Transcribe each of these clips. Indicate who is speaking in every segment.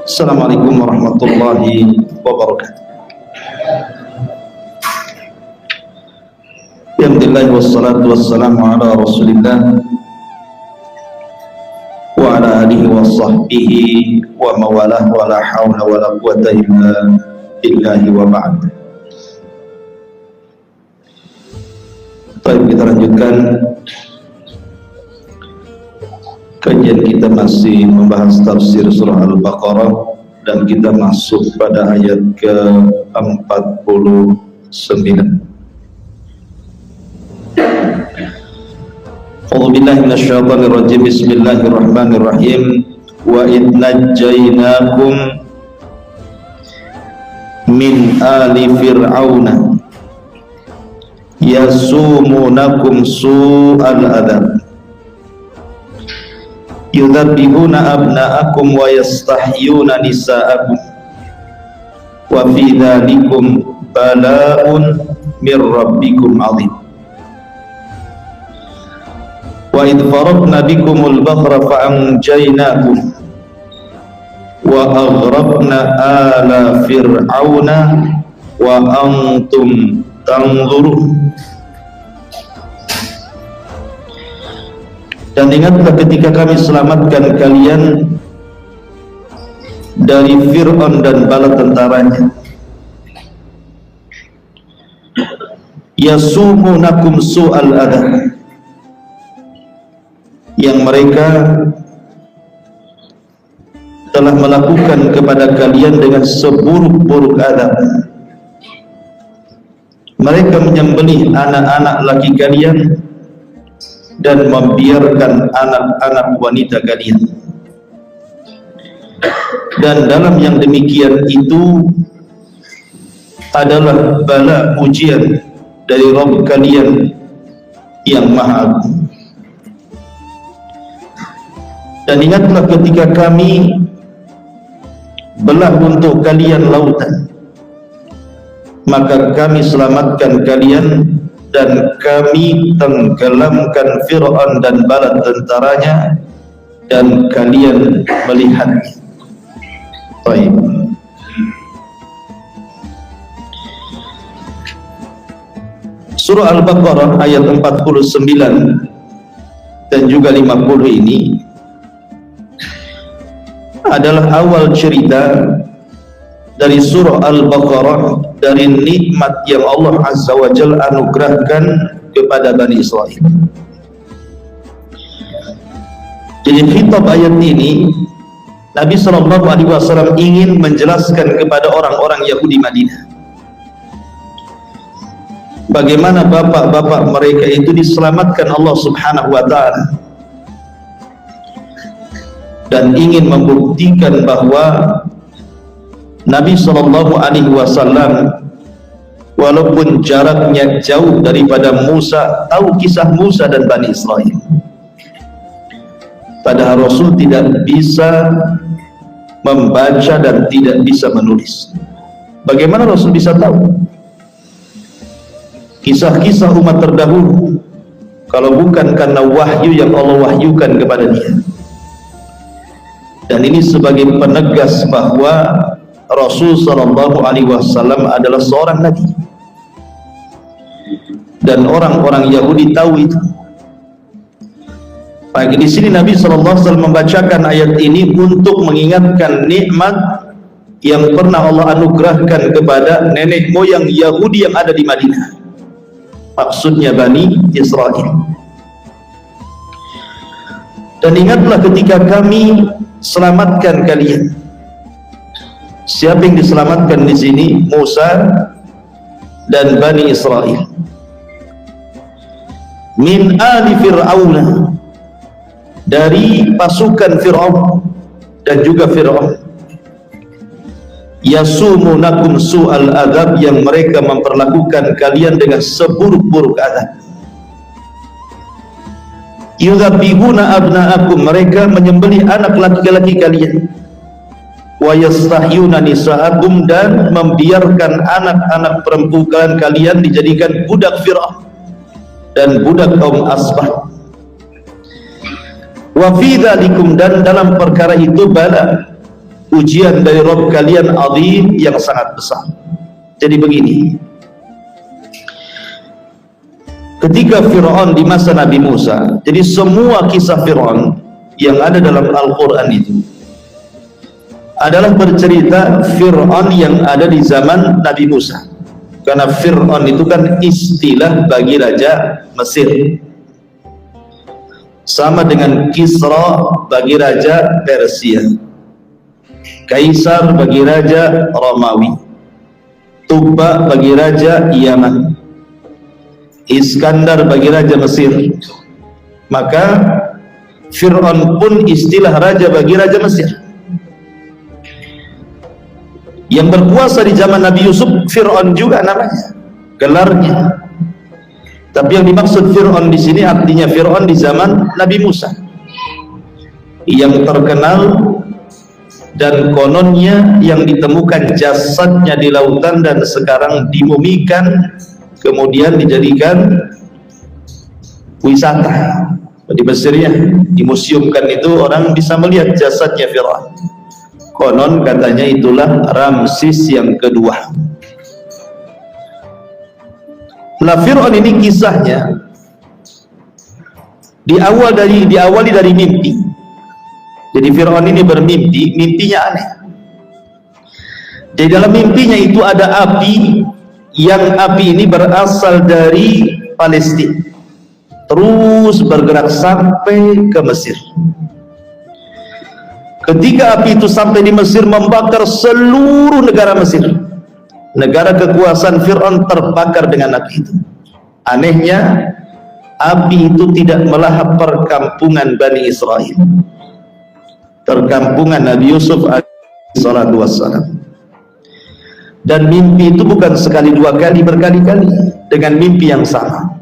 Speaker 1: Assalamualaikum warahmatullahi wabarakatuh. Alhamdulillah wassalatu wassalamu ala Rasulillah wa ala alihi wa sahbihi wa mawalah wa la hawla wa la quwwata illa billahi wa ba'd. Baik, kita lanjutkan kajian kita, masih membahas tafsir surah Al-Baqarah dan kita masuk pada ayat ke-49. A'udzubillahi minasyaitonir rajim. Bismillahirrahmanirrahim. Wa id najjaynakum min ali fir'auna yasumunakum su'al adzab yudzabbihuna abna'akum wa yastahyuna nisa'akum wa fi dzalikum bala'un mir rabbikum 'adzim. Wa idh faradna bikumul bahra fa'anjaynakum wa aghraqna ala fir'auna wa antum tanzurun. Dan ingatlah ketika kami selamatkan kalian dari Fir'aun dan bala tentaranya, yasumunakum su'al adzab, yang mereka telah melakukan kepada kalian dengan seburuk-buruk adab. Mereka menyembelih anak-anak laki kalian dan membiarkan anak-anak wanita kalian. Dan dalam yang demikian itu adalah bala ujian dari Rabb kalian yang Maha Agung. Dan ingatlah ketika kami belah untuk kalian lautan, maka kami selamatkan kalian dan kami tenggelamkan Fir'aun dan bala tentaranya, dan kalian melihat. Baik. Surah Al-Baqarah ayat 49 dan juga 50 ini adalah awal cerita dari surah Al-Baqarah, dari nikmat yang Allah Azza wa Jalla anugerahkan kepada Bani Israel. Jadi khitab ayat ini, Nabi SAW ingin menjelaskan kepada orang-orang Yahudi Madinah bagaimana bapak-bapak mereka itu diselamatkan Allah Subhanahu wa Ta'ala, dan ingin membuktikan bahwa Nabi SAW walaupun jaraknya jauh daripada Musa, tahu kisah Musa dan Bani Israel, padahal Rasul tidak bisa membaca dan tidak bisa menulis. Bagaimana Rasul bisa tahu kisah-kisah umat terdahulu kalau bukan karena wahyu yang Allah wahyukan kepada dia? Dan ini sebagai penegas bahwa Rasul SAW adalah seorang nabi, dan orang-orang Yahudi tahu itu. Baik, di sini Nabi SAW membacakan ayat ini untuk mengingatkan nikmat yang pernah Allah anugerahkan kepada nenek moyang Yahudi yang ada di Madinah, maksudnya Bani Israel. Dan ingatlah ketika kami selamatkan kalian. Siapa yang diselamatkan di sini? Musa dan Bani Israel. Min ali Fir'auna, dari pasukan Fir'aun dan juga Fir'aun. Yasumunakum su'al adzab, yang mereka memperlakukan kalian dengan seburuk-buruk azab. Yudzabbihuna abna'akum, mereka menyembelih anak laki-laki kalian. Wa yastahyuna nisa'akum, dan membiarkan anak-anak perempuan kalian dijadikan budak Fir'aun dan budak kaum Asbah. Wa fi dzalikum, dan dalam perkara itu bala ujian dari Rabb kalian azim, yang sangat besar. Jadi begini, ketika Fir'aun di masa Nabi Musa, jadi semua kisah Fir'aun yang ada dalam Al-Quran itu adalah bercerita Fir'aun yang ada di zaman Nabi Musa, karena Fir'aun itu kan istilah bagi raja Mesir, sama dengan Kisra bagi raja Persia, Kaisar bagi raja Romawi, Tubba bagi raja Yaman, Iskandar bagi raja Mesir. Maka Fir'aun pun istilah raja bagi raja Mesir. Yang berkuasa di zaman Nabi Yusuf Fir'aun juga namanya, gelarnya. Tapi yang dimaksud Fir'aun di sini artinya Fir'aun di zaman Nabi Musa, yang terkenal dan kononnya yang ditemukan jasadnya di lautan dan sekarang dimumikan kemudian dijadikan wisata di Mesir ya, dimuseumkan, itu orang bisa melihat jasadnya Fir'aun. Konon katanya itulah Ramses yang kedua. Nah, Fir'aun ini kisahnya diawali dari mimpi. Jadi Fir'aun ini bermimpi, mimpinya aneh. Di dalam mimpinya itu ada api, yang api ini berasal dari Palestina, terus bergerak sampai ke Mesir. Ketika api itu sampai di Mesir, membakar seluruh negara Mesir. Negara kekuasaan Fir'aun terbakar dengan api itu. Anehnya, api itu tidak melahap perkampungan Bani Israel, perkampungan Nabi Yusuf alaihissalatu wassalam. Dan mimpi itu bukan sekali dua kali, berkali-kali dengan mimpi yang sama.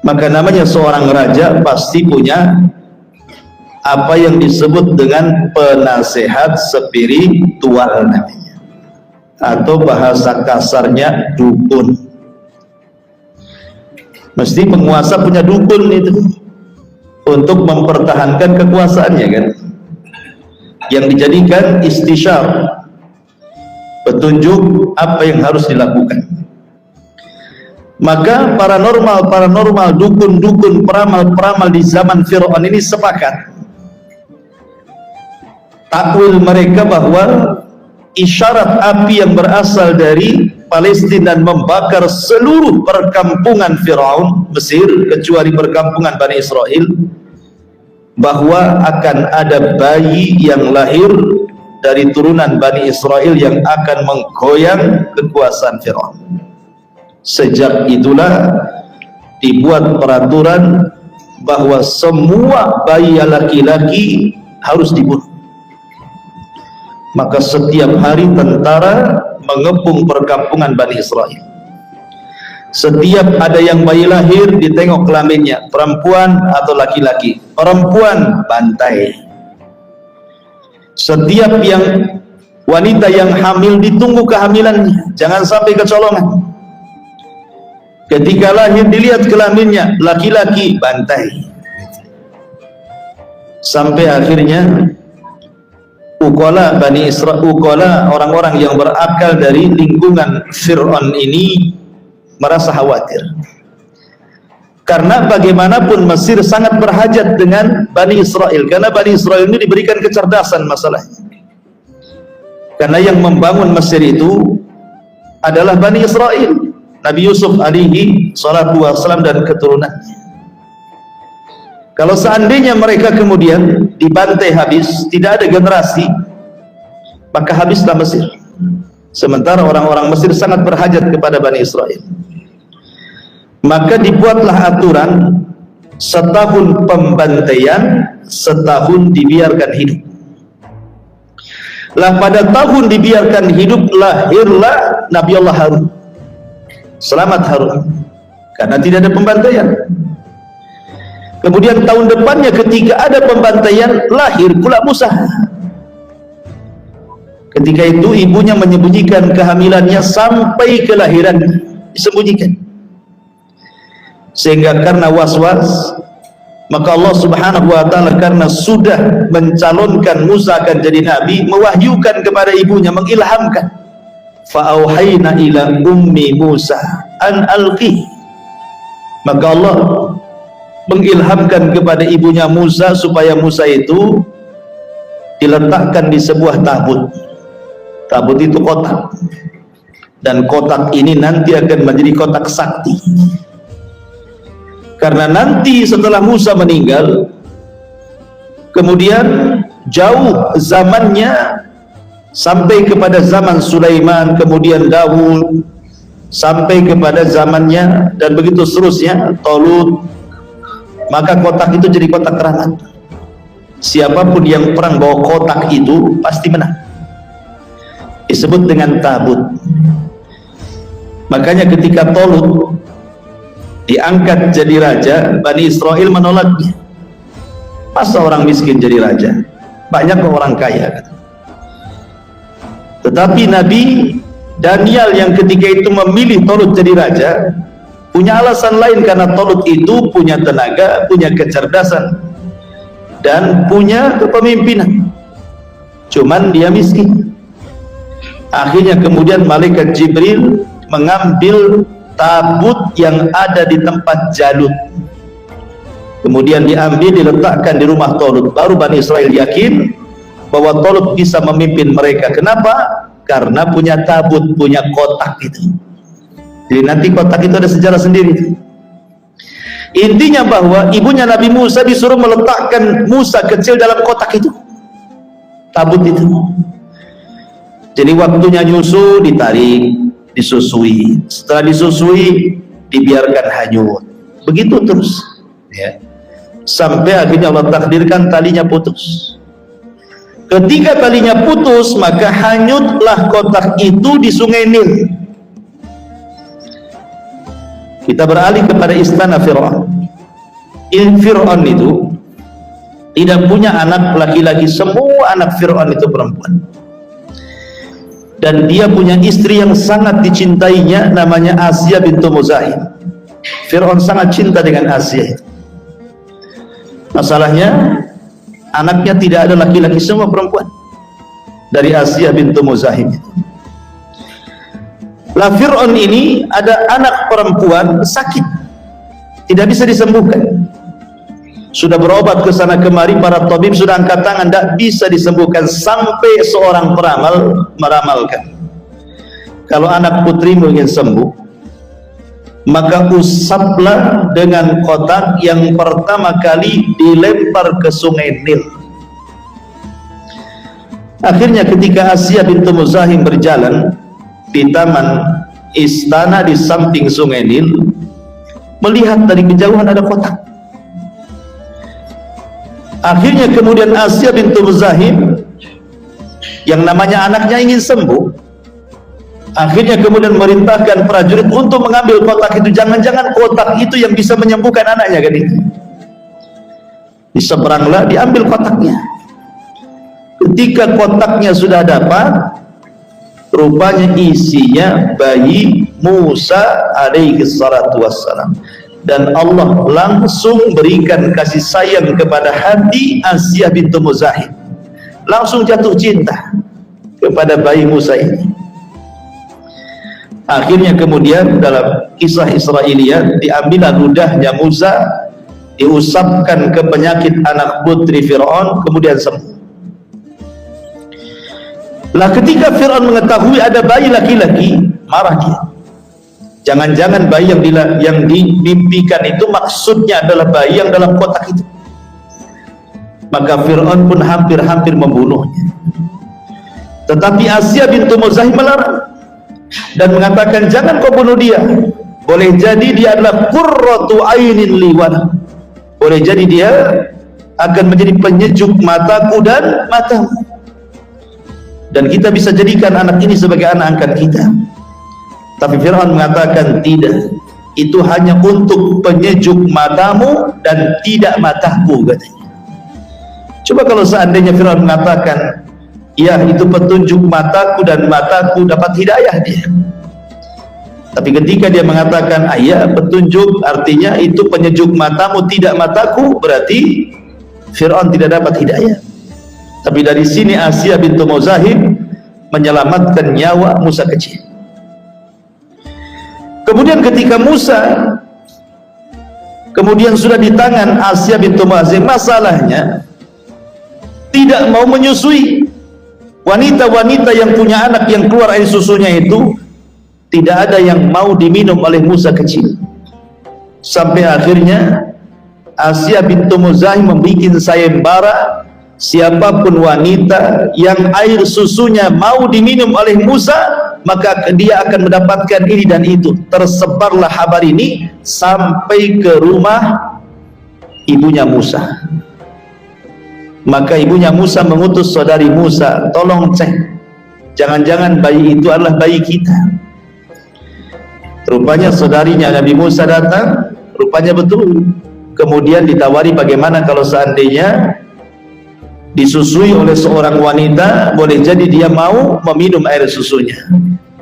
Speaker 1: Maka namanya seorang raja pasti punya apa yang disebut dengan penasehat spiritual namanya, atau bahasa kasarnya dukun. Mesti penguasa punya dukun itu untuk mempertahankan kekuasaannya kan, yang dijadikan istisyar, petunjuk apa yang harus dilakukan. Maka paranormal, dukun-dukun, peramal-peramal di zaman Fir'aun ini sepakat, takwil mereka bahwa isyarat api yang berasal dari Palestina dan membakar seluruh perkampungan Fir'aun Mesir kecuali perkampungan Bani Israel, bahwa akan ada bayi yang lahir dari turunan Bani Israel yang akan menggoyang kekuasaan Fir'aun. Sejak itulah dibuat peraturan bahwa semua bayi laki-laki harus dibunuh. Maka setiap hari tentara mengepung perkampungan Bani Israel. Setiap ada yang bayi lahir, ditengok kelaminnya, perempuan atau laki-laki. Perempuan bantai. Setiap yang wanita yang hamil ditunggu kehamilannya, jangan sampai kecolongan. Ketika lahir dilihat kelaminnya, laki-laki bantai. Sampai akhirnya ukola Bani Israel, ukola orang-orang yang berakal dari lingkungan Fir'aun ini merasa khawatir, karena bagaimanapun Mesir sangat berhajat dengan Bani Israel, karena Bani Israel ini diberikan kecerdasan masalahnya, karena yang membangun Mesir itu adalah Bani Israel, Nabi Yusuf alaihi salatu wassalam dan keturunannya. Kalau seandainya mereka kemudian dibantai habis, tidak ada generasi, maka habislah Mesir. Sementara orang-orang Mesir sangat berhajat kepada Bani Israel. Maka dibuatlah aturan, setahun pembantaian, setahun dibiarkan hidup. Lah pada tahun dibiarkan hidup lahirlah Nabi Allah Harun. Selamat Harun, karena tidak ada pembantaian. Kemudian tahun depannya ketika ada pembantaian, lahir pula Musa. Ketika itu ibunya menyembunyikan kehamilannya sampai kelahiran, disembunyikan. Sehingga karena was-was, Maka Allah subhanahu wa ta'ala karena sudah mencalonkan Musa akan jadi nabi, mewahyukan kepada ibunya, mengilhamkan, fa'auhayna ila ummi Musa an alqi, maka Allah mengilhamkan kepada ibunya Musa supaya Musa itu diletakkan di sebuah tabut. Tabut itu kotak, dan kotak ini nanti akan menjadi kotak sakti. Karena nanti setelah Musa meninggal, kemudian jauh zamannya sampai kepada zaman Sulaiman, kemudian Daud, sampai kepada zamannya dan begitu seterusnya Talut, maka kotak itu jadi kotak rahmat. Siapapun yang perang bawa kotak itu pasti menang. Disebut dengan tabut. Makanya ketika Talut diangkat jadi raja, Bani Israel menolaknya. Masa orang miskin jadi raja? Banyak orang kaya. Tetapi Nabi Daniel yang ketika itu memilih Talut jadi raja, punya alasan lain, karena Talut itu punya tenaga, punya kecerdasan, dan punya kepemimpinan. Cuman dia miskin. Akhirnya kemudian malaikat Jibril mengambil tabut yang ada di tempat Jalut, kemudian diambil, diletakkan di rumah Talut. Baru Bani Israel yakin bahwa Talut bisa memimpin mereka. Kenapa? Karena punya tabut, punya kotak itu. Jadi nanti kotak itu ada sejarah sendiri. Intinya bahwa ibunya Nabi Musa disuruh meletakkan Musa kecil dalam kotak itu, tabut itu. Jadi waktunya nyusu, ditarik, disusui, setelah disusui dibiarkan hanyut, begitu terus ya, sampai akhirnya Allah takdirkan talinya putus. Ketika talinya putus, maka hanyutlah kotak itu di Sungai Nil. Kita beralih kepada istana Fir'aun. Fir'aun itu tidak punya anak laki-laki, semua anak Fir'aun itu perempuan. Dan dia punya istri yang sangat dicintainya, namanya Asiyah bintu Muzahim. Fir'aun sangat cinta dengan Asiyah. Masalahnya anaknya tidak ada laki-laki, semua perempuan. Dari Asiyah bintu Muzahim. Lah Fir'aun ini ada anak perempuan sakit, tidak bisa disembuhkan. Sudah berobat ke sana kemari, para tabib sudah angkat tangan, tidak bisa disembuhkan. Sampai seorang peramal meramalkan, kalau anak putrimu ingin sembuh, maka usaplah dengan kotak yang pertama kali dilempar ke Sungai Nil. Akhirnya ketika Asiyah bintu Muzahim berjalan di taman istana di samping Sungai Nil, melihat dari kejauhan ada kotak. Akhirnya kemudian Asiyah bintu Muzahim yang namanya anaknya ingin sembuh, akhirnya kemudian merintahkan prajurit untuk mengambil kotak itu. Jangan-jangan kotak itu yang bisa menyembuhkan anaknya kan itu. Diseberanglah, diambil kotaknya. Ketika kotaknya sudah dapat, rupanya isinya bayi Musa alaihi salatu wassalam. Dan Allah langsung berikan kasih sayang kepada hati Asiyah bintu Muzahim, langsung jatuh cinta kepada bayi Musa ini. Akhirnya kemudian dalam kisah Israiliyat, diambil ludahnya Musa, diusapkan ke penyakit anak putri Fir'aun, kemudian sembuh. Lah ketika Fir'aun mengetahui ada bayi laki-laki, marah dia. Jangan-jangan bayi yang dimimpikan itu maksudnya adalah bayi yang dalam kotak itu. Maka Fir'aun pun hampir-hampir membunuhnya. Tetapi Asiyah bintu Muzahim melarang dan mengatakan, jangan kau bunuh dia. Boleh jadi dia adalah qurratu ainin li wa lahu. Boleh jadi dia akan menjadi penyejuk mataku dan matamu. Dan kita bisa jadikan anak ini sebagai anak angkat kita. Tapi Fir'aun mengatakan tidak, itu hanya untuk penyejuk matamu dan tidak mataku, katanya. Coba kalau seandainya Fir'aun mengatakan, ya itu petunjuk mataku dan mataku dapat hidayah dia. Tapi ketika dia mengatakan ayat petunjuk, artinya itu penyejuk matamu tidak mataku, berarti Fir'aun tidak dapat hidayah. Tapi dari sini Asiyah bintu Muzahim menyelamatkan nyawa Musa kecil. Kemudian ketika Musa kemudian sudah di tangan Asiyah bintu Muzahim, masalahnya tidak mau menyusui. Wanita-wanita yang punya anak yang keluar air susunya itu tidak ada yang mau diminum oleh Musa kecil. Sampai akhirnya Asiyah bintu Muzahim membuat sayembara, siapapun wanita yang air susunya mau diminum oleh Musa, maka dia akan mendapatkan ini dan itu. Tersebarlah kabar ini sampai ke rumah ibunya Musa. Maka ibunya Musa mengutus saudari Musa, tolong cek, jangan-jangan bayi itu adalah bayi kita. Rupanya saudarinya Nabi Musa datang, rupanya betul. Kemudian ditawari bagaimana kalau seandainya disusui oleh seorang wanita, boleh jadi dia mau meminum air susunya.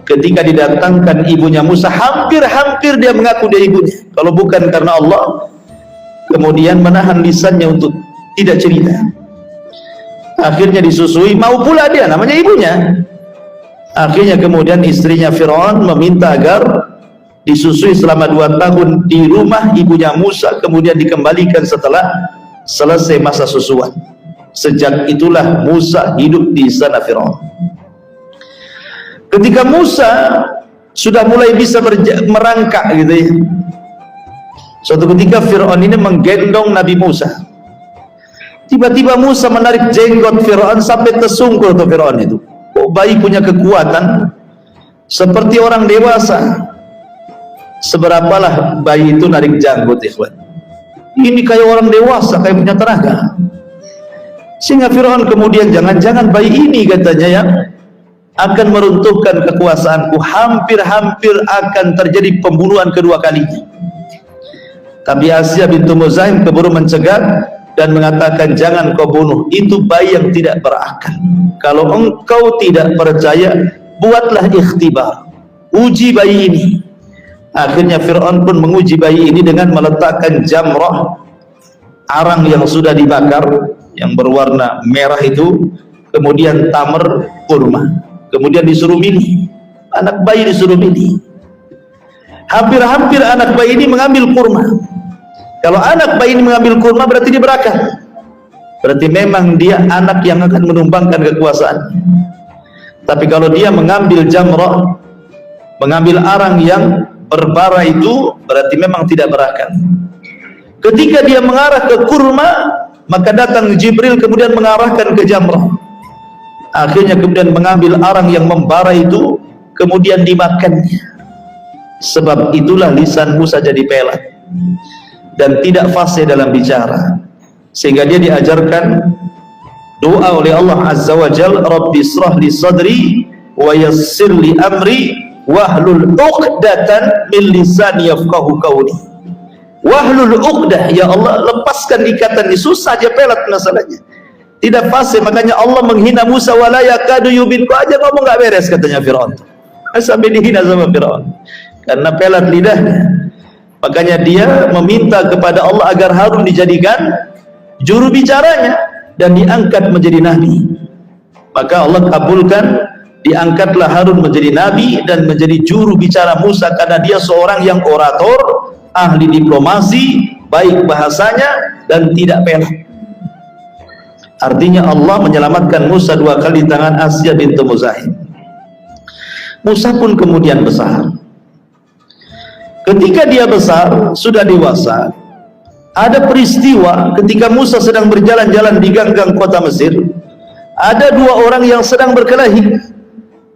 Speaker 1: Ketika didatangkan ibunya Musa, hampir-hampir dia mengaku dia ibunya, kalau bukan karena Allah kemudian menahan lisannya untuk tidak cerita. Akhirnya disusui, mau pula dia, namanya ibunya. Akhirnya kemudian istrinya Fir'aun meminta agar disusui selama 2 tahun di rumah ibunya Musa, kemudian dikembalikan setelah selesai masa susuan. Sejak itulah Musa hidup di istana Fir'aun. Ketika Musa sudah mulai bisa merangkak gitu ya, suatu ketika Fir'aun ini menggendong Nabi Musa. Tiba-tiba Musa menarik jenggot Fir'aun sampai tersungkur tuh Fir'aun itu. Kok bayi punya kekuatan seperti orang dewasa? Seberapalah bayi itu narik janggut, ikhwan? Ini kayak orang dewasa, kayak punya tenaga. Sehingga Fir'aun kemudian, jangan-jangan bayi ini katanya yang akan meruntuhkan kekuasaanku, hampir-hampir akan terjadi pembunuhan kedua kalinya. Tapi Asiyah bintu Muzahim keburu mencegah dan mengatakan, jangan kau bunuh, itu bayi yang tidak berakal. Kalau engkau tidak percaya, buatlah ikhtibar, uji bayi ini. Akhirnya Fir'aun pun menguji bayi ini dengan meletakkan jamrah, arang yang sudah dibakar yang berwarna merah itu, kemudian tamar kurma, kemudian disuruh milih, anak bayi disuruh milih. Hampir-hampir anak bayi ini mengambil kurma. Kalau anak bayi ini mengambil kurma, berarti dia berakal, berarti memang dia anak yang akan menumbangkan kekuasaan. Tapi kalau dia mengambil jamrah, mengambil arang yang berbara itu, berarti memang tidak berakal. Ketika dia mengarah ke kurma, maka datang Jibril kemudian mengarahkan ke jamrah. Akhirnya kemudian mengambil arang yang membara itu, kemudian dimakannya. Sebab itulah lisan Musa jadi pelat dan tidak fasih dalam bicara, sehingga dia diajarkan doa oleh Allah Azza wa Jalla, Rabbi israh li sadri wa yassir li amri wahlul uqdatan min lisani yafqahu qawli. Wahlul uqdah, ya Allah lepaskan ikatan ini, susah aja pelat masalahnya, tidak fasih. Makanya Allah menghina Musa, wala yakadu yubin, kok aja ngomong gak beres katanya Fir'aun. Sampai dihina sama Fir'aun karena pelat lidahnya. Makanya dia meminta kepada Allah agar Harun dijadikan juru bicaranya dan diangkat menjadi nabi. Maka Allah kabulkan, diangkatlah Harun menjadi nabi dan menjadi juru bicara Musa, karena dia seorang yang orator, ahli diplomasi, baik bahasanya dan tidak pelat. Artinya Allah menyelamatkan Musa 2 kali di tangan Asiyah bintu Muzahim. Musa pun kemudian besar. Ketika dia besar, sudah dewasa, ada peristiwa ketika Musa sedang berjalan-jalan di gang-gang kota Mesir. Ada 2 orang yang sedang berkelahi.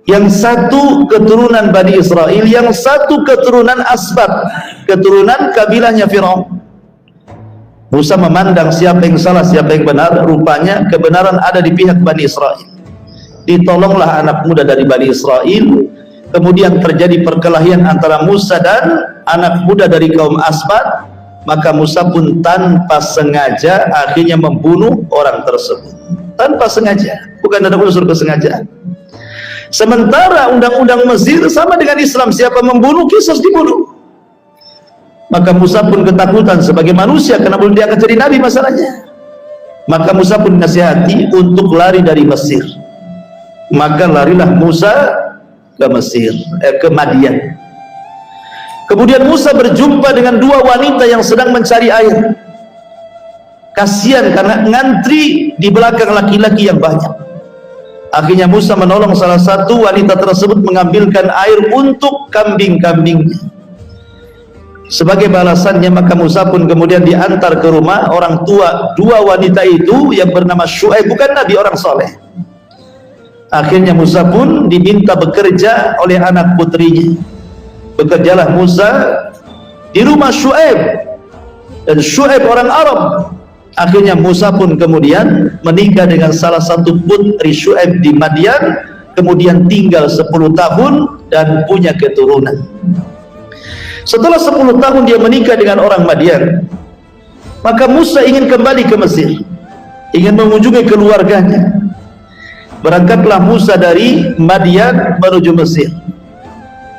Speaker 1: Yang satu keturunan Bani Israel, yang satu keturunan Asbat, keturunan kabilahnya Fir'aun. Musa memandang siapa yang salah, siapa yang benar. Rupanya kebenaran ada di pihak Bani Israel. Ditolonglah anak muda dari Bani Israel. Kemudian terjadi perkelahian antara Musa dan anak muda dari kaum Asbat. Maka Musa pun tanpa sengaja akhirnya membunuh orang tersebut. Tanpa sengaja, bukan ada unsur kesengajaan. Sementara undang-undang Mesir sama dengan Islam, siapa membunuh kisos dibunuh. Maka Musa pun ketakutan sebagai manusia, karena belum dia akan jadi nabi masalahnya. Maka Musa pun nasihati untuk lari dari Mesir. Maka larilah Musa ke Mesir, ke Madian. Kemudian Musa berjumpa dengan dua wanita yang sedang mencari air. Kasihan karena ngantri di belakang laki-laki yang banyak. Akhirnya Musa menolong salah satu wanita tersebut mengambilkan air untuk kambing-kambingnya. Sebagai balasannya, maka Musa pun kemudian diantar ke rumah orang tua dua wanita itu yang bernama Syuaib, bukan nabi, orang soleh. Akhirnya Musa pun diminta bekerja oleh anak putrinya. Bekerjalah Musa di rumah Syuaib, dan Syuaib orang Arab. Akhirnya Musa pun kemudian menikah dengan salah satu putri Syuaib di Madian, kemudian tinggal 10 tahun dan punya keturunan. Setelah 10 tahun dia menikah dengan orang Madian, maka Musa ingin kembali ke Mesir, ingin mengunjungi keluarganya. Berangkatlah Musa dari Madian menuju Mesir.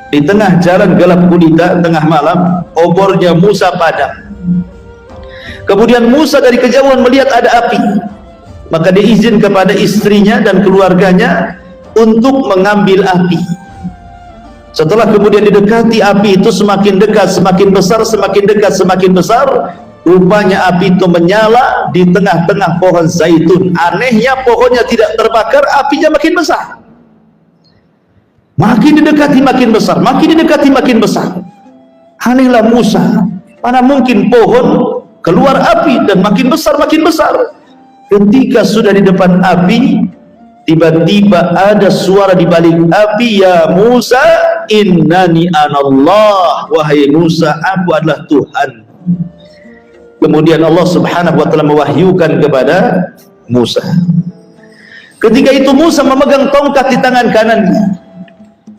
Speaker 1: Di tengah jalan gelap gulita, tengah malam, obornya Musa padam. Kemudian Musa dari kejauhan melihat ada api, maka diizin kepada istrinya dan keluarganya untuk mengambil api. Setelah kemudian didekati api itu semakin dekat, semakin besar, semakin dekat, semakin besar. Rupanya api itu menyala di tengah-tengah pohon zaitun. Anehnya pohonnya tidak terbakar, apinya makin besar. Makin didekati makin besar, makin didekati makin besar. Anehlah Musa, mana mungkin pohon keluar api dan makin besar makin besar. Ketika sudah di depan api, tiba-tiba ada suara di balik api, ya Musa, innani anallah, wahai Musa, aku adalah Tuhan. Kemudian Allah subhanahu wa ta'ala mewahyukan kepada Musa. Ketika itu Musa memegang tongkat di tangan kanannya.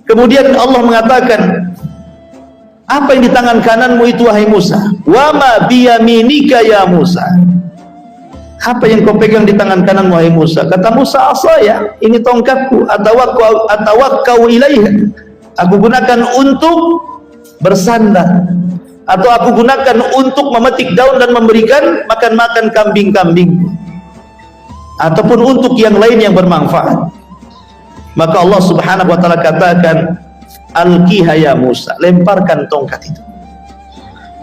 Speaker 1: Kemudian Allah mengatakan, apa yang di tangan kananmu itu wahai Musa? Wa ma biyaminika ya Musa. Apa yang kau pegang di tangan kananmu wahai Musa? Kata Musa, asaya, ini tongkatku, atawakkau ilaiha. Aku gunakan untuk bersandar, atau aku gunakan untuk memetik daun dan memberikan makan-makan kambing-kambing, ataupun untuk yang lain yang bermanfaat. Maka Allah subhanahu wa ta'ala katakan, alqiha ya Musa, lemparkan tongkat itu.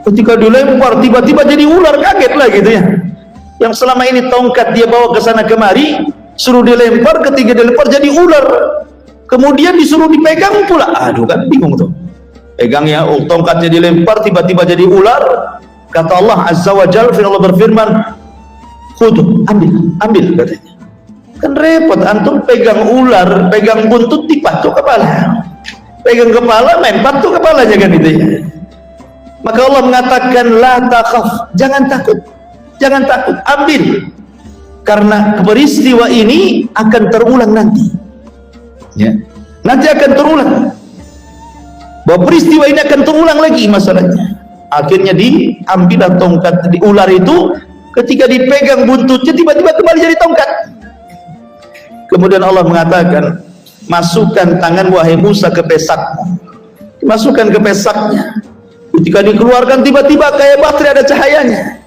Speaker 1: Ketika dilempar, tiba-tiba jadi ular, kaget lah gitu ya. Yang selama ini tongkat dia bawa ke sana kemari, suruh dilempar, ketika dilempar jadi ular. Kemudian disuruh dipegang pula. Aduh, kan bingung tuh. Pegangnya, tongkatnya dilempar, tiba-tiba jadi ular. Kata Allah azza wa jalla, Allah berfirman, khudh, ambil katanya. Kan repot, antum pegang ular, pegang buntut, dipatuk kepala, pegang kepala, main patuk kepalanya kan itu ya. Maka Allah mengatakan, la takhaf, jangan takut, jangan takut, ambil, karena peristiwa ini akan terulang nanti ya, nanti akan terulang, bahwa peristiwa ini akan terulang lagi masalahnya. Akhirnya diambil tongkat di ular itu, ketika dipegang buntutnya tiba-tiba kembali jadi tongkat. Kemudian Allah mengatakan, masukkan tangan wahai Musa ke pesakmu. Masukkan ke pesaknya. Ketika dikeluarkan tiba-tiba kayak baterai ada cahayanya.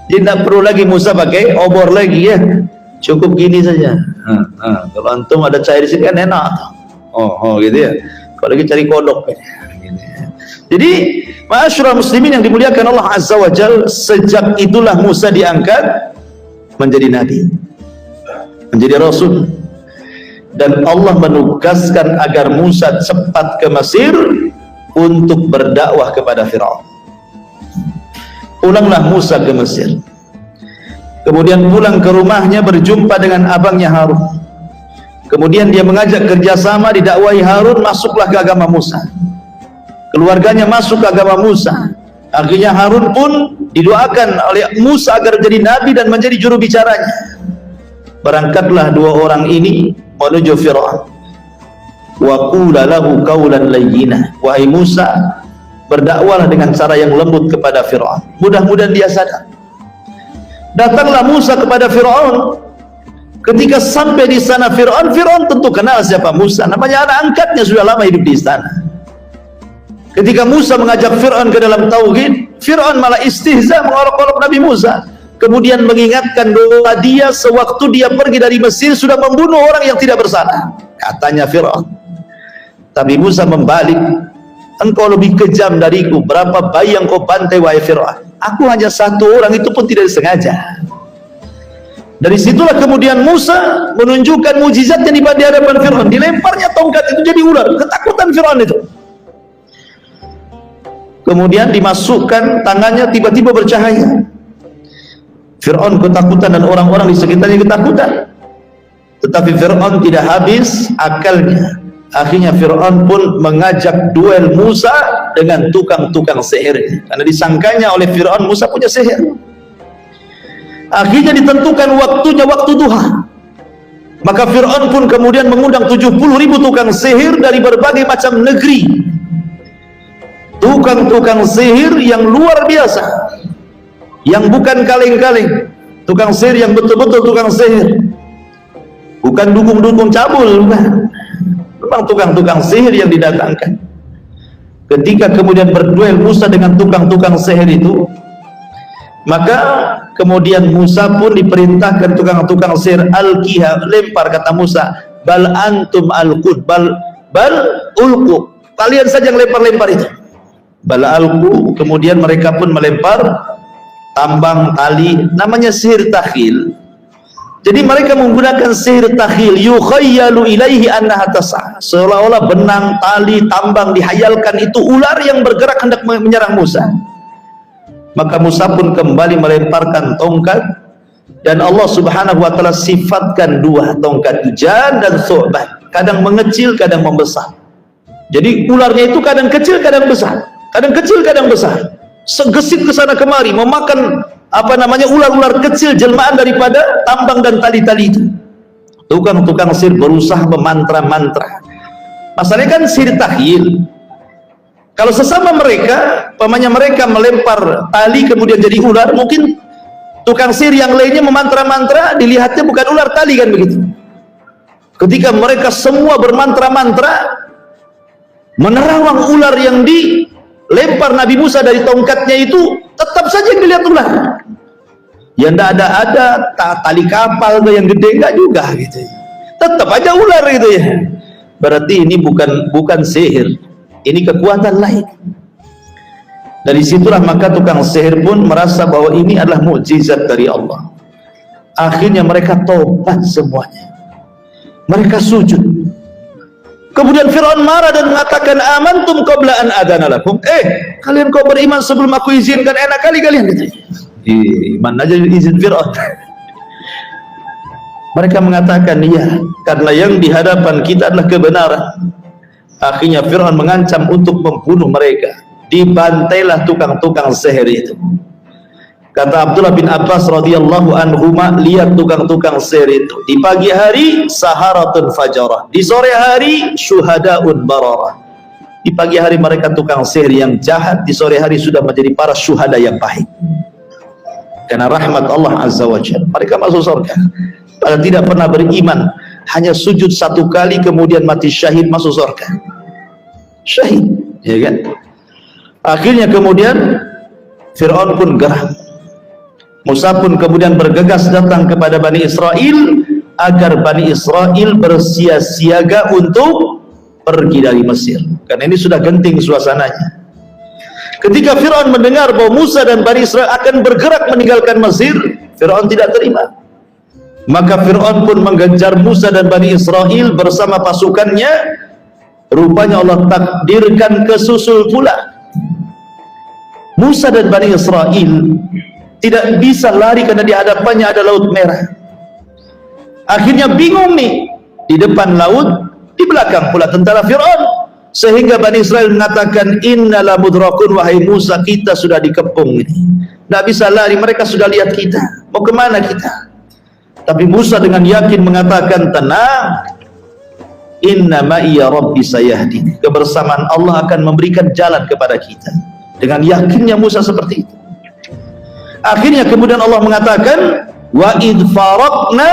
Speaker 1: Jadi tidak perlu lagi Musa pakai obor lagi ya. Cukup gini saja. Kalau antum ada cahaya di sini kan enak. Oh gitu ya. Kalau lagi cari kodok. Jadi ma'asyiral muslimin yang dimuliakan Allah azza wa jalla, sejak itulah Musa diangkat menjadi nabi, menjadi rasul, dan Allah menugaskan agar Musa cepat ke Mesir untuk berdakwah kepada Firaun. Pulanglah Musa ke Mesir. Kemudian pulang ke rumahnya, berjumpa dengan abangnya Harun. Kemudian dia mengajak kerjasama, didakwahi Harun, masuklah ke agama Musa. Keluarganya masuk ke agama Musa. Akhirnya Harun pun didoakan oleh Musa agar jadi nabi dan menjadi juru bicaranya. Berangkatlah dua orang ini menuju Firaun. Wa qula lahu qawlan layyina, wahai Musa, berdakwalah dengan cara yang lembut kepada Firaun, mudah-mudahan dia sadar. Datanglah Musa kepada Firaun. Ketika sampai di sana Fir'aun tentu kenal siapa Musa, namanya anak angkatnya, sudah lama hidup di istana. Ketika Musa mengajak Fir'aun ke dalam tauhid, Fir'aun malah istihza, mengolok-olok Nabi Musa, kemudian mengingatkan bahwa dia sewaktu dia pergi dari Mesir sudah membunuh orang yang tidak bersalah, katanya Fir'aun. Tapi Musa membalik, engkau lebih kejam dariku, berapa bayi yang kau bantai wahai Fir'aun, aku hanya satu orang, itu pun tidak disengaja. Dari situlah kemudian Musa menunjukkan mujizatnya di hadapan Fir'aun, dilemparnya tongkat itu jadi ular, ketakutan Fir'aun itu. Kemudian dimasukkan tangannya, tiba-tiba bercahaya. Fir'aun ketakutan dan orang-orang di sekitarnya ketakutan. Tetapi Fir'aun tidak habis akalnya. Akhirnya Fir'aun pun mengajak duel Musa dengan tukang-tukang sihir, karena disangkanya oleh Fir'aun Musa punya sihir. Akhirnya ditentukan waktunya, waktu duha. Maka Fir'aun pun kemudian mengundang 70.000 tukang sihir dari berbagai macam negeri. Tukang-tukang sihir yang luar biasa, yang bukan kaleng-kaleng, tukang sihir yang betul-betul tukang sihir, bukan dukung-dukung cabul, bukan. Memang tukang-tukang sihir yang didatangkan. Ketika kemudian berduel Musa dengan tukang-tukang sihir itu, maka kemudian Musa pun diperintahkan tukang-tukang sihir, alqiha, lempar, kata Musa, bal antum alqud, bal ulqu, kalian saja yang lempar-lempar itu. Bal alqu, kemudian mereka pun melempar tambang tali, namanya sihir takhil. Jadi mereka menggunakan sihir takhil, yukhayyalu ilaihi annaha tas'a, seolah-olah benang, tali, tambang dihayalkan itu ular yang bergerak hendak menyerang Musa. Maka Musa pun kembali melemparkan tongkat, dan Allah subhanahu wa ta'ala sifatkan dua tongkat, jan dan su'ban, kadang mengecil, kadang membesar. Jadi ularnya itu kadang kecil, kadang besar, kadang kecil, kadang besar, segesit ke sana kemari, memakan ular-ular kecil jelmaan daripada tambang dan tali-tali itu. Tukang-tukang sihir berusaha memantra-mantra. Masalahnya kan sihir takhil. Kalau sesama mereka, pamannya mereka melempar tali kemudian jadi ular, mungkin tukang sihir yang lainnya memantra-mantra, dilihatnya bukan ular, tali, kan begitu. Ketika mereka semua bermantra-mantra menerawang ular yang dilempar Nabi Musa dari tongkatnya itu, tetap saja yang dilihat ular. Ya tidak ada tali kapal yang gede, enggak juga gitu. Tetap aja ular gitu ya. Berarti ini bukan sihir. Ini kekuatan lain. Dari situlah maka tukang sihir pun merasa bahwa ini adalah mukjizat dari Allah. Akhirnya mereka tobat semuanya. Mereka sujud. Kemudian Fir'aun marah dan mengatakan, amantum qabla an adana lakum. Kalian kau beriman sebelum aku izinkan? Enak kali kalian gitu. Iman aja izin Fir'aun. Mereka mengatakan, iya, karena yang di hadapan kita adalah kebenaran. Akhirnya Fir'aun mengancam untuk membunuh mereka. Dibantailah tukang-tukang sihir itu. Kata Abdullah bin Abbas radhiyallahu anhuma, lihat tukang-tukang sihir itu. Di pagi hari saharatun fajarah, di sore hari syuhadaun bararah. Di pagi hari mereka tukang sihir yang jahat, di sore hari sudah menjadi para syuhada yang baik. Karena rahmat Allah azza wa jalla, mereka masuk surga. Padahal tidak pernah beriman, hanya sujud satu kali kemudian mati syahid, masuk surga. Syahid, ya kan? Akhirnya kemudian Fir'aun pun geram. Musa pun kemudian bergegas datang kepada Bani Israel agar Bani Israel bersiap-siaga untuk pergi dari Mesir, karena ini sudah genting suasananya. Ketika Fir'aun mendengar bahwa Musa dan Bani Israel akan bergerak meninggalkan Mesir, Fir'aun tidak terima. Maka Fir'aun pun mengejar Musa dan Bani Israel bersama pasukannya. Rupanya Allah takdirkan kesusul pula. Musa dan Bani Israel tidak bisa lari karena di hadapannya ada Laut Merah. Akhirnya bingung nih, di depan laut, di belakang pula tentara Fir'aun. Sehingga Bani Israel mengatakan, innala mudrakun, wahai Musa, kita sudah dikepung ini. Tidak bisa lari, mereka sudah lihat kita. Mau kemana kita? Tapi Musa dengan yakin mengatakan, tenang, inna ma'iya rabbi sayahdin, kebersamaan Allah akan memberikan jalan kepada kita. Dengan yakinnya Musa seperti itu. Akhirnya kemudian Allah mengatakan, wa id faraqna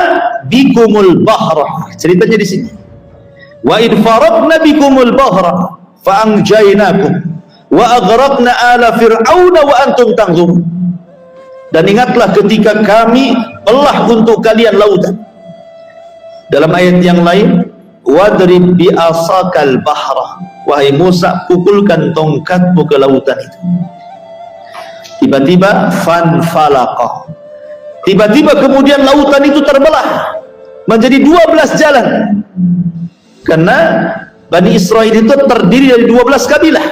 Speaker 1: bikumul bahra. Ceritanya di sini. Wa id faraqna bikumul bahra fa anjaynakum wa aghraqna ala fir'auna wa antum tanzurun. Dan ingatlah ketika kami belah untuk kalian lautan. Dalam ayat yang lain, wadrib bi asakal bahra, wahai Musa, pukulkan tongkatmu ke lautan itu. Tiba-tiba fanfalaqa, tiba-tiba kemudian lautan itu terbelah menjadi 12 jalan, karena Bani Israel itu terdiri dari 12 kabilah.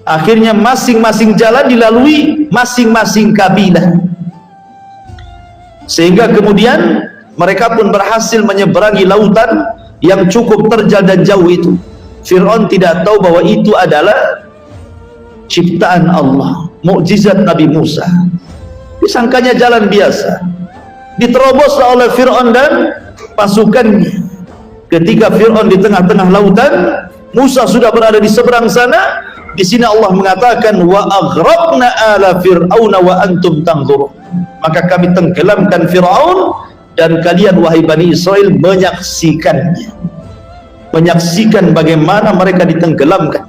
Speaker 1: Akhirnya masing-masing jalan dilalui masing-masing kabilah, sehingga kemudian mereka pun berhasil menyeberangi lautan yang cukup terjal dan jauh itu. Fir'aun tidak tahu bahwa itu adalah ciptaan Allah, mukjizat Nabi Musa. Disangkanya jalan biasa. Diteroboslah oleh Fir'aun dan pasukannya. Ketika Fir'aun di tengah-tengah lautan, Musa sudah berada di seberang sana. Di sini Allah mengatakan wa aghraqna ala fir'auna wa antum tanzurun. Maka kami tenggelamkan Fir'aun dan kalian wahai Bani Israel menyaksikannya. Menyaksikan bagaimana mereka ditenggelamkan.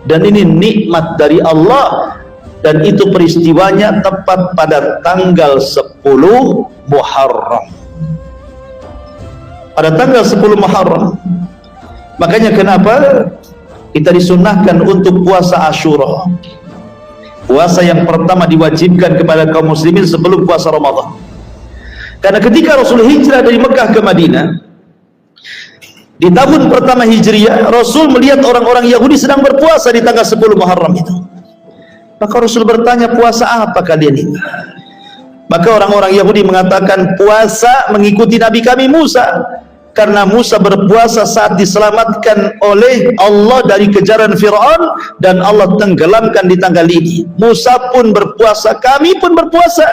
Speaker 1: Dan ini nikmat dari Allah, dan itu peristiwanya tepat pada tanggal 10 Muharram. Pada tanggal 10 Muharram. Makanya kenapa kita disunnahkan untuk puasa Asyura, puasa yang pertama diwajibkan kepada kaum muslimin sebelum puasa Ramadan. Karena ketika Rasul hijrah dari Mekah ke Madinah di tahun pertama Hijriah, Rasul melihat orang-orang Yahudi sedang berpuasa di tanggal 10 Muharram itu. Maka Rasul bertanya, puasa apa kalian ini? Maka orang-orang Yahudi mengatakan, puasa mengikuti Nabi kami Musa, karena Musa berpuasa saat diselamatkan oleh Allah dari kejaran Fir'aun dan Allah tenggelamkan di tanggal ini. Musa pun berpuasa, kami pun berpuasa.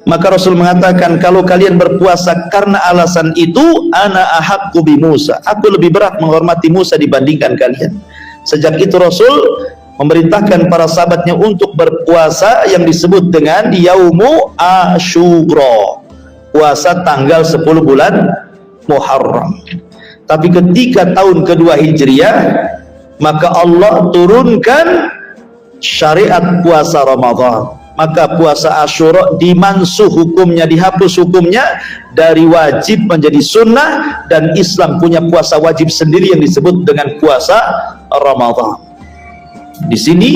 Speaker 1: Maka Rasul mengatakan, kalau kalian berpuasa karena alasan itu, ana ahaqqu bi Musa, aku lebih berat menghormati Musa dibandingkan kalian. Sejak itu Rasul memerintahkan para sahabatnya untuk berpuasa yang disebut dengan Yaumu Asyura, puasa tanggal 10 bulan Muharram. Tapi ketika tahun kedua Hijriah, maka Allah turunkan syariat puasa Ramadan. Maka puasa Asyura dimansuh hukumnya, dihapus hukumnya, dari wajib menjadi sunnah, dan Islam punya puasa wajib sendiri yang disebut dengan puasa Ramadan. Di sini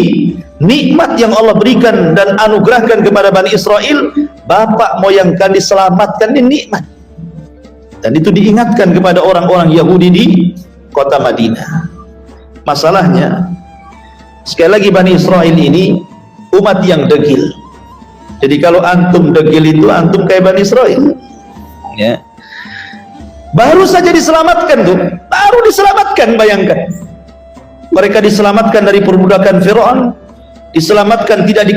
Speaker 1: nikmat yang Allah berikan dan anugerahkan kepada Bani Israel, bapak moyang kalian diselamatkan, ini nikmat. Dan itu diingatkan kepada orang-orang Yahudi di kota Madinah. Masalahnya, sekali lagi Bani Israel ini umat yang degil. Jadi kalau antum degil itu antum kayak Bani Israel. Ya. Baru saja diselamatkan tuh, baru diselamatkan, bayangkan. Mereka diselamatkan dari perbudakan Fir'aun, diselamatkan tidak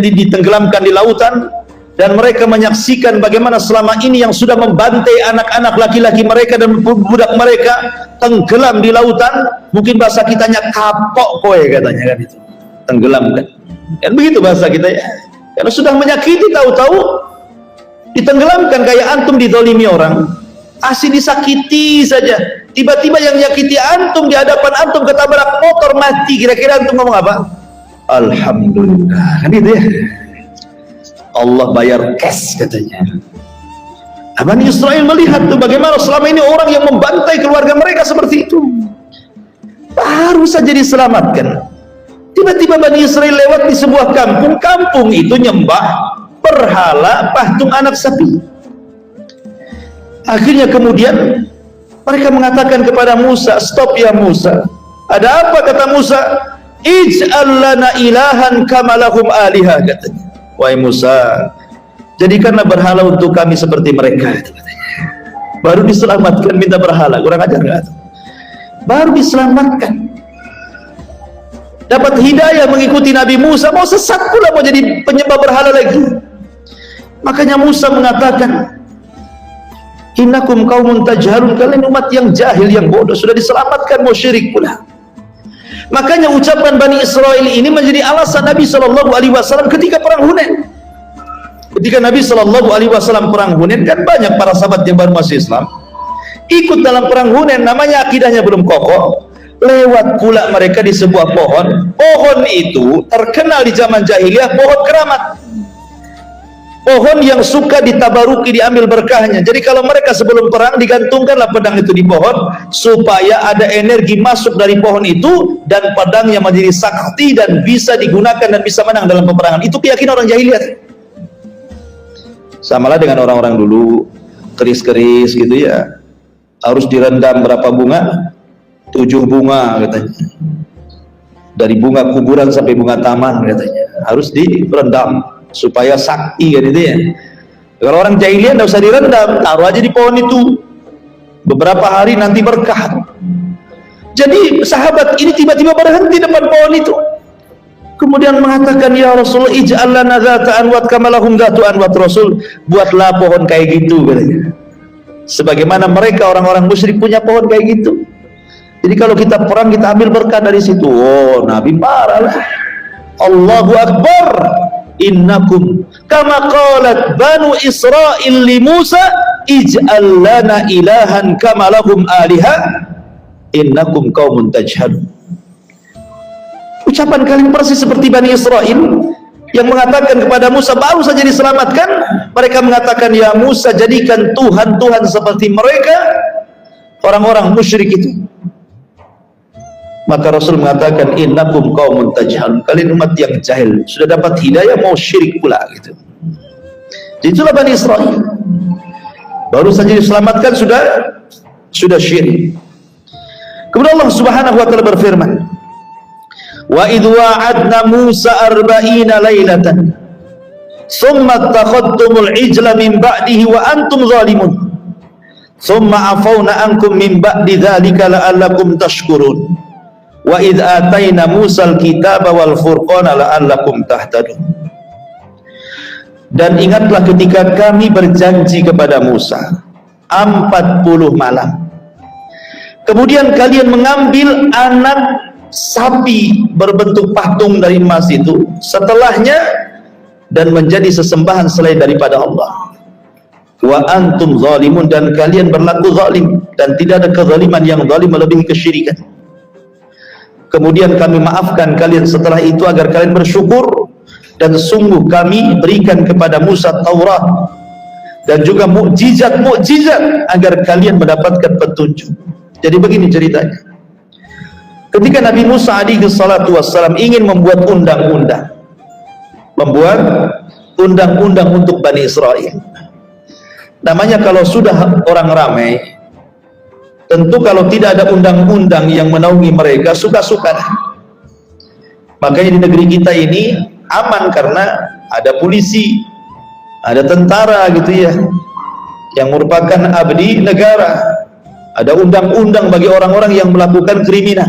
Speaker 1: ditenggelamkan di lautan, dan mereka menyaksikan bagaimana selama ini yang sudah membantai anak-anak laki-laki mereka dan budak mereka tenggelam di lautan. Mungkin bahasa kitanya kapok kowe katanya kan itu, tenggelamkan. Kan begitu bahasa kita ya. Karena sudah menyakiti, tahu-tahu ditenggelamkan. Kayak antum dizalimi orang, asli disakiti saja, tiba-tiba yang nyakiti antum di hadapan antum ketabrak motor mati, kira-kira antum ngomong apa? Alhamdulillah, kan gitu ya. Allah bayar cash katanya. Bani Israel melihat tuh bagaimana selama ini orang yang membantai keluarga mereka seperti itu, baru saja diselamatkan. Tiba-tiba Bani Israel lewat di sebuah kampung, kampung itu nyembah berhala patung anak sapi. Akhirnya kemudian mereka mengatakan kepada Musa, stop ya Musa. Ada apa kata Musa? Ij'al lana ilahan kama lahum alihah, katanya. Wahai Musa, jadikanlah berhala untuk kami seperti mereka, katanya. Baru diselamatkan minta berhala, kurang ajar nggak? Baru diselamatkan, dapat hidayah mengikuti Nabi Musa, mau sesat pula, mau jadi penyembah berhala lagi. Makanya Musa mengatakan, innakum qaumun tajhalun, kalian umat yang jahil, yang bodoh, sudah diselamatkan mau syirik pula. Makanya ucapan Bani Israel ini menjadi alasan Nabi SAW ketika perang Hunain. Ketika Nabi Shallallahu Alaihi Wasallam perang Hunain, kan banyak para sahabat yang baru masuk Islam ikut dalam perang Hunain, namanya akidahnya belum kokoh. Lewat pula mereka di sebuah pohon. Pohon itu terkenal di zaman jahiliyah pohon keramat, pohon yang suka ditabaruki, diambil berkahnya. Jadi kalau mereka sebelum perang digantungkanlah pedang itu di pohon, supaya ada energi masuk dari pohon itu dan pedangnya menjadi sakti dan bisa digunakan dan bisa menang dalam peperangan. Itu keyakinan orang jahiliyah. Samalah dengan orang-orang dulu, keris-keris gitu ya, harus direndam berapa bunga? 7 bunga katanya, dari bunga kuburan sampai bunga taman katanya, harus direndam supaya sakti kan itu ya. Kalau orang jahiliyah tidak usah direndam, taruh aja di pohon itu, beberapa hari nanti berkah. Jadi sahabat ini tiba-tiba berhenti depan pohon itu, kemudian mengatakan, ya Rasul, ij'al lana dzata anwat kama lahum dzatu anwat. Rasul, buatlah pohon kayak gitu katanya, sebagaimana mereka orang-orang musyrik punya pohon kayak gitu. Jadi kalau kita perang, kita ambil berkah dari situ. Oh, Nabi marah lah. Allahu Akbar, innakum kama qalat banu Israil li Musa ij'al lana ilahan kama lahum aliha innakum qaumun tajhalun. Ucapan kalian persis seperti Bani Israel yang mengatakan kepada Musa, baru saja diselamatkan, mereka mengatakan, ya Musa, jadikan Tuhan-Tuhan seperti mereka, orang-orang musyrik itu. Maka Rasul mengatakan, innakum qaumun tajhalun, kalian umat yang jahil, sudah dapat hidayah mau syirik pula gitu. Jadi itulah Bani Israel, baru saja diselamatkan sudah syirik. Kemudian Allah Subhanahu wa taala berfirman, wa idh wa'adna Musa 40 lailatan thumma takhadtumul ijla min ba'dihi wa antum zalimun thumma afawna ankum min ba'di dzalika la'allakum tashkurun. Wa idh atayna Musal kitaba wal furqana la'allakum tahtadun. Dan ingatlah ketika kami berjanji kepada Musa 40 malam, kemudian kalian mengambil anak sapi berbentuk patung dari emas itu setelahnya dan menjadi sesembahan selain daripada Allah. Wa antum zalimun, dan kalian berlaku zalim, dan tidak ada kezaliman yang zalim melebihi kesyirikan. Kemudian kami maafkan kalian setelah itu agar kalian bersyukur, dan sungguh kami berikan kepada Musa Taurat dan juga mukjizat agar kalian mendapatkan petunjuk. Jadi begini ceritanya, ketika Nabi Musa alaihi salatu wassalam ingin membuat undang-undang untuk Bani Israel, namanya kalau sudah orang ramai, tentu kalau tidak ada undang-undang yang menaungi mereka, suka-suka. Makanya di negeri kita ini aman karena ada polisi, ada tentara gitu ya, yang merupakan abdi negara. Ada undang-undang bagi orang-orang yang melakukan kriminal.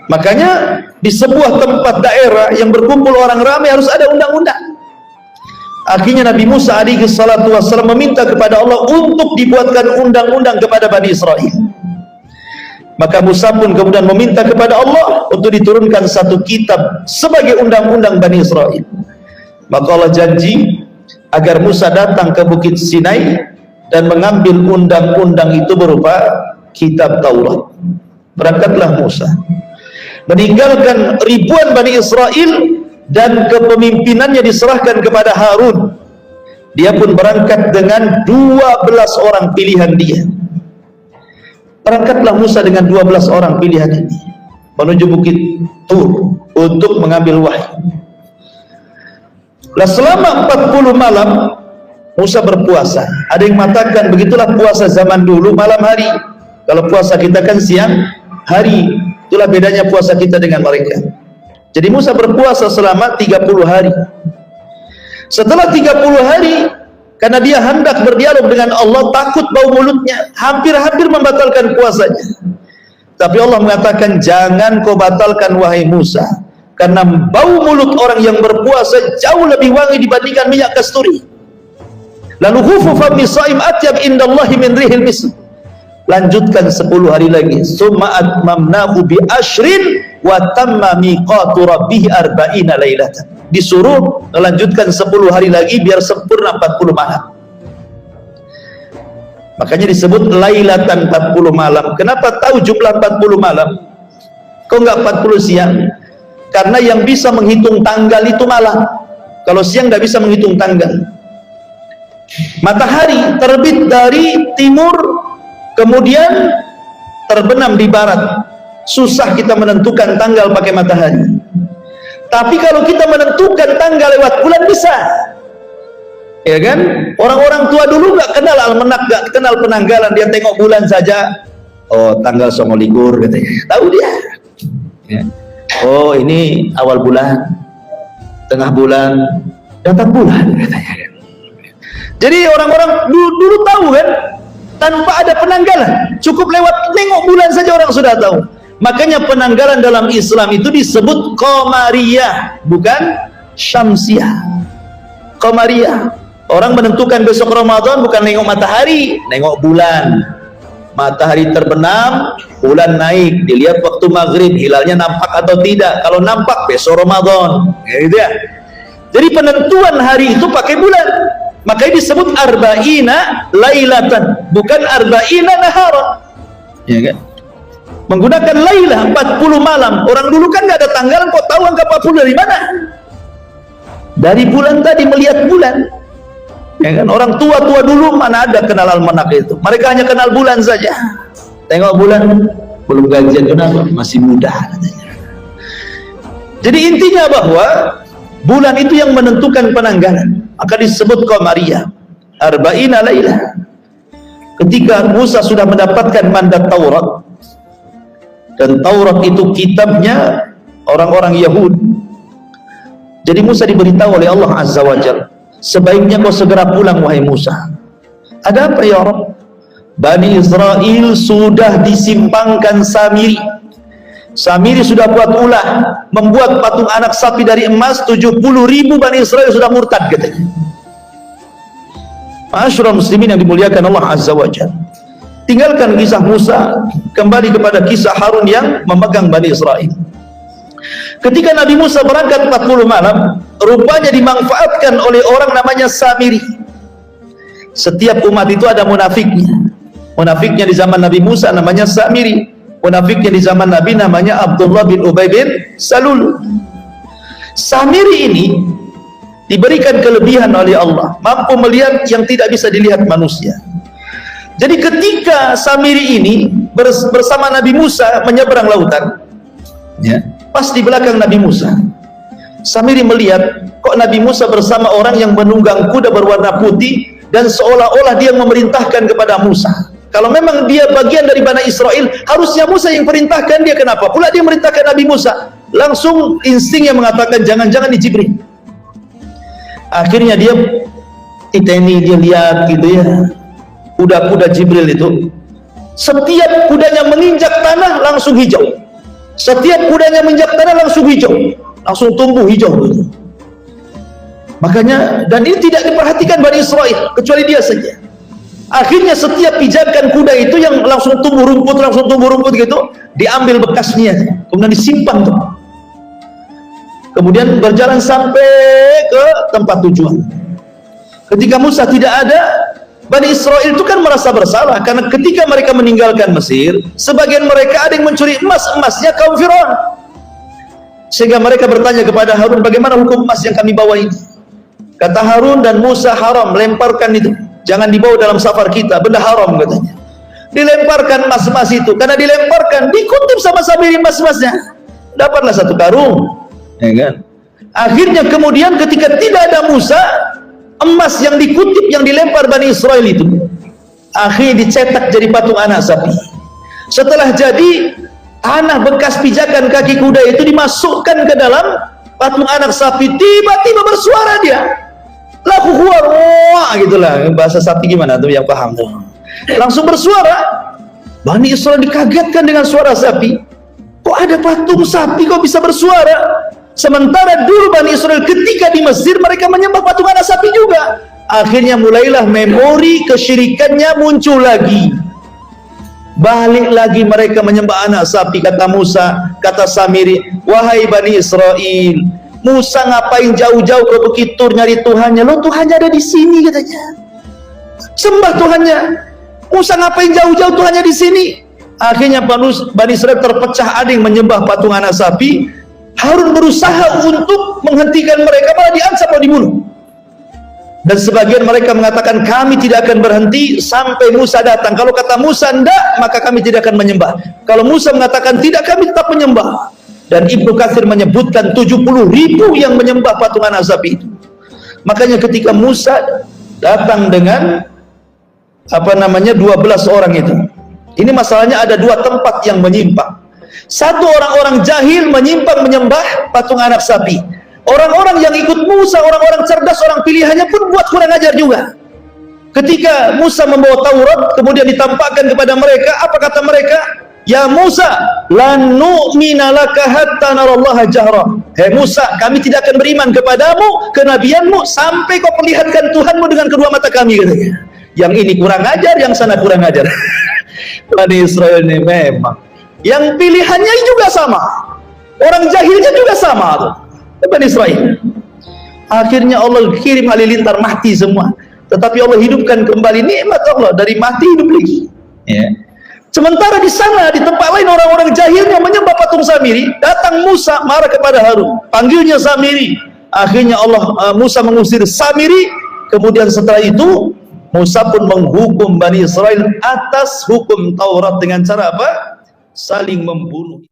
Speaker 1: Makanya di sebuah tempat daerah yang berkumpul orang ramai harus ada undang-undang. Akhirnya Nabi Musa alaihi salatu wassalam meminta kepada Allah untuk dibuatkan undang-undang kepada Bani Israel. Maka Musa pun kemudian meminta kepada Allah untuk diturunkan satu kitab sebagai undang-undang Bani Israel. Maka Allah janji agar Musa datang ke Bukit Sinai dan mengambil undang-undang itu berupa kitab Taurat. Berangkatlah Musa, meninggalkan ribuan Bani Israel, dan kepemimpinannya diserahkan kepada Harun. Dia pun berangkat dengan 12 orang pilihan dia. Berangkatlah Musa dengan 12 orang pilihan ini menuju Bukit Tur untuk mengambil wahyu. Selama 40 malam Musa berpuasa. Ada yang mengatakan begitulah puasa zaman dulu, malam hari. Kalau puasa kita kan siang hari, itulah bedanya puasa kita dengan mereka. Jadi Musa berpuasa selama 30 hari. Setelah 30 hari, karena dia hendak berdialog dengan Allah, takut bau mulutnya, hampir-hampir membatalkan puasanya. Tapi Allah mengatakan, jangan kau batalkan wahai Musa, karena bau mulut orang yang berpuasa jauh lebih wangi dibandingkan minyak kasturi. Lalu hufu fami shaim atyab indallahi min rihil misk. Lanjutkan 10 hari lagi. Summa atmamnahu bi ashrin wa tamma miqatu rabbih arba'ina lailatan. disuruh melanjutkan 10 hari lagi biar sempurna 40 malam. Makanya disebut lailatan 40 malam. Kenapa tahu jumlah 40 malam? Kok enggak 40 siang? Karena yang bisa menghitung tanggal itu malam. Kalau siang enggak bisa menghitung tanggal. Matahari terbit dari timur, kemudian terbenam di barat. Susah kita menentukan tanggal pakai matahari. Tapi kalau kita menentukan tanggal lewat bulan bisa. Ya kan? Orang-orang tua dulu nggak kenal almanak, nggak kenal penanggalan, dia tengok bulan saja. Oh, tanggal 29 katanya. Tahu dia. Ya. Oh, ini awal bulan, tengah bulan, datang bulan katanya. Jadi orang-orang dulu tahu kan, tanpa ada penanggalan, cukup lewat tengok bulan saja orang sudah tahu. Makanya penanggalan dalam Islam itu disebut qamariyah, bukan syamsiyah. Qamariyah. Orang menentukan besok Ramadan bukan nengok matahari, nengok bulan. Matahari terbenam, bulan naik, dilihat waktu maghrib, hilalnya nampak atau tidak. Kalau nampak, besok Ramadan. Gitu ya. Jadi penentuan hari itu pakai bulan. Makanya disebut arba'ina lailatan, bukan arba'ina nahara. Ya kan? Menggunakan lailah 40 malam. Orang dulu kan nggak ada tanggalan, kok tahu angka 40 dari mana? Dari bulan tadi, melihat bulan. Ya kan? Orang tua-tua dulu mana ada kenal almanak itu. Mereka hanya kenal bulan saja. Tengok bulan, belum gajian kenapa? Masih muda katanya. Jadi intinya bahwa bulan itu yang menentukan penanggalan. Maka disebut qamariyah. Arba'ina lailah. Ketika Musa sudah mendapatkan mandat Taurat, dan Taurat itu kitabnya orang-orang Yahudi. Jadi Musa diberitahu oleh Allah Azza wa Jalla, sebaiknya kau segera pulang wahai Musa. Ada apa ya Rabb? Bani Israel sudah disimpangkan Samiri. Samiri sudah buat ulah, membuat patung anak sapi dari emas. 70.000 Bani Israel sudah murtad katanya. Ma'asyiral muslimin yang dimuliakan Allah Azza wa Jalla, tinggalkan kisah Musa, kembali kepada kisah Harun yang memegang Bani Israel. Ketika Nabi Musa berangkat 40 malam, rupanya dimanfaatkan oleh orang namanya Samiri. Setiap umat itu ada munafiknya. Munafiknya di zaman Nabi Musa namanya Samiri. Munafiknya di zaman Nabi namanya Abdullah bin Ubay bin Salul. Samiri ini diberikan kelebihan oleh Allah, mampu melihat yang tidak bisa dilihat manusia. Jadi ketika Samiri ini bersama Nabi Musa menyeberang lautan, ya, pas di belakang Nabi Musa, Samiri melihat kok Nabi Musa bersama orang yang menunggang kuda berwarna putih, dan seolah-olah dia memerintahkan kepada Musa. Kalau memang dia bagian dari Bani Israel, harusnya Musa yang perintahkan dia. Kenapa pula dia merintahkan Nabi Musa? Langsung instingnya mengatakan jangan-jangan di Jibril. Akhirnya dia lihat gitu ya, kuda-kuda Jibril itu, setiap kudanya menginjak tanah langsung hijau. Setiap kudanya menginjak tanah langsung hijau, langsung tumbuh hijau gitu. Makanya, dan ini tidak diperhatikan Bani Israel kecuali dia saja. Akhirnya setiap pijakan kuda itu yang langsung tumbuh rumput gitu, diambil bekasnya, kemudian disimpan tuh. Kemudian berjalan sampai ke tempat tujuan. Ketika Musa tidak ada, Bani Israel itu kan merasa bersalah, karena ketika mereka meninggalkan Mesir, sebagian mereka ada yang mencuri emasnya kaum Firaun. Sehingga mereka bertanya kepada Harun, bagaimana hukum emas yang kami bawa ini? Kata Harun dan Musa, haram, lemparkan itu, jangan dibawa dalam safar kita, benda haram katanya. Dilemparkan emas-emas itu, karena dilemparkan, dikutip sama Samiri emas-emasnya, dapatlah satu karung, ya kan? Akhirnya kemudian ketika tidak ada Musa, emas yang dikutip, yang dilempar Bani Israel itu akhirnya dicetak jadi patung anak sapi. Setelah jadi, tanah bekas pijakan kaki kuda itu dimasukkan ke dalam patung anak sapi. Tiba-tiba bersuara dia, lahu huwa wah, gitulah bahasa sapi, gimana tuh yang paham tuh. Langsung bersuara. Bani Israel dikagetkan dengan suara sapi. Kok ada patung sapi kok bisa bersuara? Sementara dulu Bani Israel ketika di Mesir mereka menyembah patung anak sapi juga. Akhirnya mulailah memori kesyirikannya muncul lagi. Balik lagi mereka menyembah anak sapi. Kata Musa, kata Samiri, wahai Bani Israel, Musa ngapain jauh-jauh ke Bukit Tur nyari Tuhannya? Loh, Tuhannya ada di sini katanya. Sembah Tuhannya. Musa ngapain jauh-jauh, Tuhannya di sini? Akhirnya Bani Israil terpecah, ada yang menyembah patung anak sapi. Harun berusaha untuk menghentikan mereka, malah diancam mau dibunuh. Dan sebagian mereka mengatakan kami tidak akan berhenti sampai Musa datang. Kalau kata Musa enggak, maka kami tidak akan menyembah. Kalau Musa mengatakan tidak, kami tetap menyembah. Dan Ibnu Katsir menyebutkan 70.000 yang menyembah patung anak sapi itu. Makanya ketika Musa datang dengan 12 orang itu, ini masalahnya ada dua tempat yang menyimpang. Satu, orang-orang jahil menyimpang menyembah patung anak sapi. Orang-orang yang ikut Musa, orang-orang cerdas, orang pilihannya pun buat kurang ajar juga. Ketika Musa membawa Taurat, kemudian ditampakkan kepada mereka, apa kata mereka? Ya Musa, lan nu'mina laka hatta narallaha jahra. Hei Musa, kami tidak akan beriman kepadamu, kenabianmu, sampai kau perlihatkan Tuhanmu dengan kedua mata kami, katanya. Yang ini kurang ajar, yang sana kurang ajar. Bani Israil ini memang, yang pilihannya juga sama, orang jahilnya juga sama tuh. Bani Israil. Akhirnya Allah kirim halilintar mati semua. Tetapi Allah hidupkan kembali, nikmat Allah, dari mati hidup lagi. Ya. Sementara di sana, di tempat lain, orang-orang jahilnya menyembah patung Samiri. Datang Musa marah kepada Harun, panggilnya Samiri. Akhirnya Musa mengusir Samiri. Kemudian setelah itu Musa pun menghukum Bani Israil atas hukum Taurat dengan cara apa? Saling membunuh.